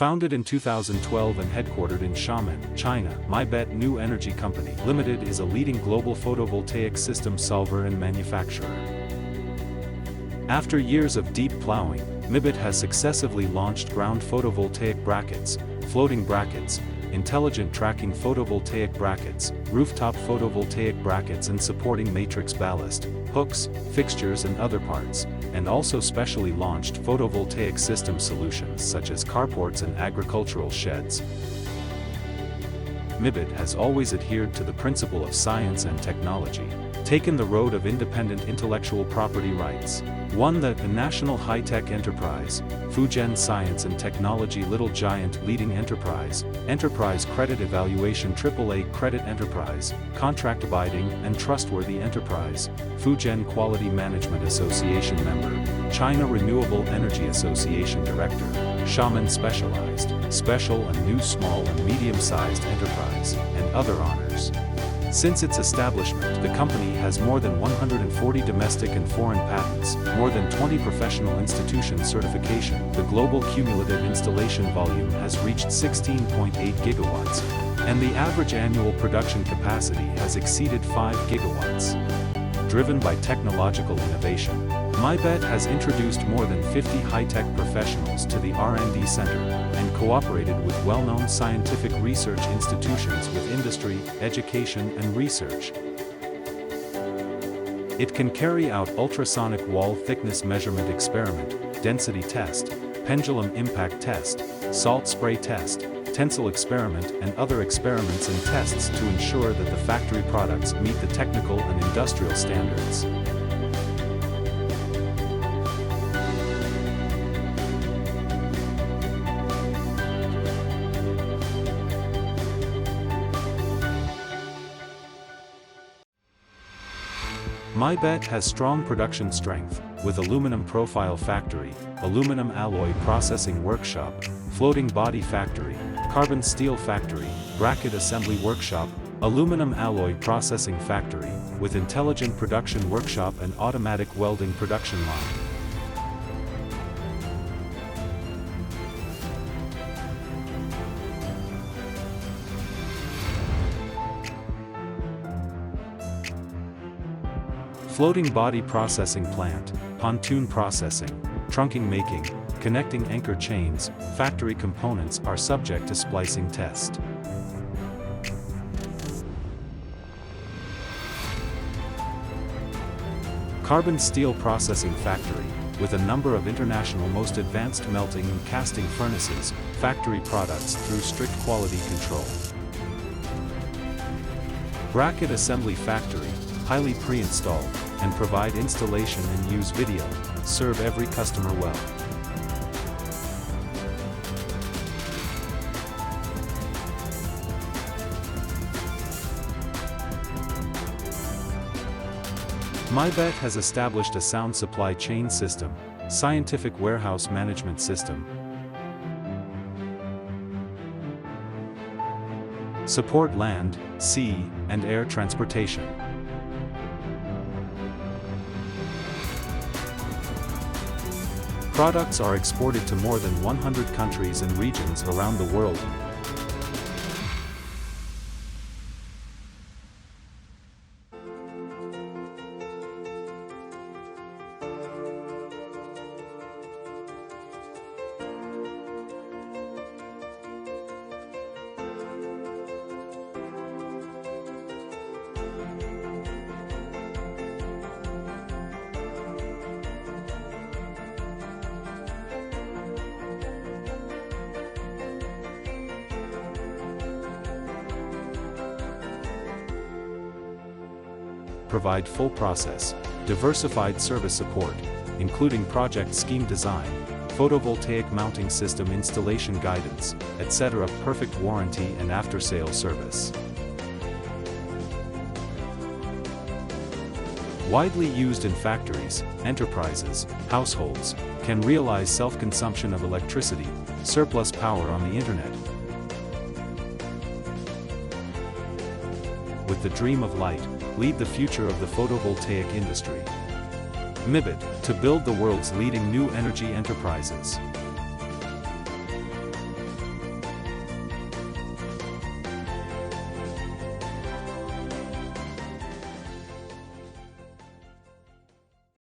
Founded in 2012 and headquartered in Xiamen, China, Mibet New Energy Company Limited is a leading global photovoltaic system solver and manufacturer. After years of deep plowing, Mibet has successively launched ground photovoltaic brackets, floating brackets, intelligent tracking photovoltaic brackets, rooftop photovoltaic brackets and supporting matrix ballast, hooks, fixtures and other parts, and also specially launched photovoltaic system solutions such as carports and agricultural sheds. Mibet has always adhered to the principle of science and technology, taken the road of independent intellectual property rights, won the National High-Tech Enterprise, Fujian Science and Technology Little Giant Leading Enterprise, Enterprise Credit Evaluation AAA Credit Enterprise, Contract Abiding and Trustworthy Enterprise, Fujian Quality Management Association Member, China Renewable Energy Association Director, Xiamen Specialized, Special and New Small and Medium-Sized Enterprise, and other honors. Since its establishment, the company has more than 140 domestic and foreign patents, more than 20 professional institution certification. The global cumulative installation volume has reached 16.8 gigawatts, and the average annual production capacity has exceeded 5 gigawatts. Driven by technological innovation, Mibet has introduced more than 50 high-tech professionals to the R&D Center, and cooperated with well-known scientific research institutions with industry, education and research. It can carry out ultrasonic wall thickness measurement experiment, density test, pendulum impact test, salt spray test, tensile experiment and other experiments and tests to ensure that the factory products meet the technical and industrial standards. Mibet has strong production strength, with aluminum profile factory, aluminum alloy processing workshop, floating body factory, carbon steel factory, bracket assembly workshop, aluminum alloy processing factory, with intelligent production workshop and automatic welding production line. Floating body processing plant, pontoon processing, trunking making, connecting anchor chains, factory components are subject to splicing test. Carbon steel processing factory, with a number of international most advanced melting and casting furnaces, factory products through strict quality control. Bracket assembly factory, highly pre-installed, and provide installation and use video, serve every customer well. Mibet has established a sound supply chain system, scientific warehouse management system, support land, sea, and air transportation. Products are exported to more than 100 countries and regions around the world. Provide full process, diversified service support, including project scheme design, photovoltaic mounting system installation guidance, etc. Perfect warranty and after-sale service. Widely used in factories, enterprises, households, can realize self-consumption of electricity, surplus power on the internet. With the dream of light, lead the future of the photovoltaic industry. Mibet, to build the world's leading new energy enterprises.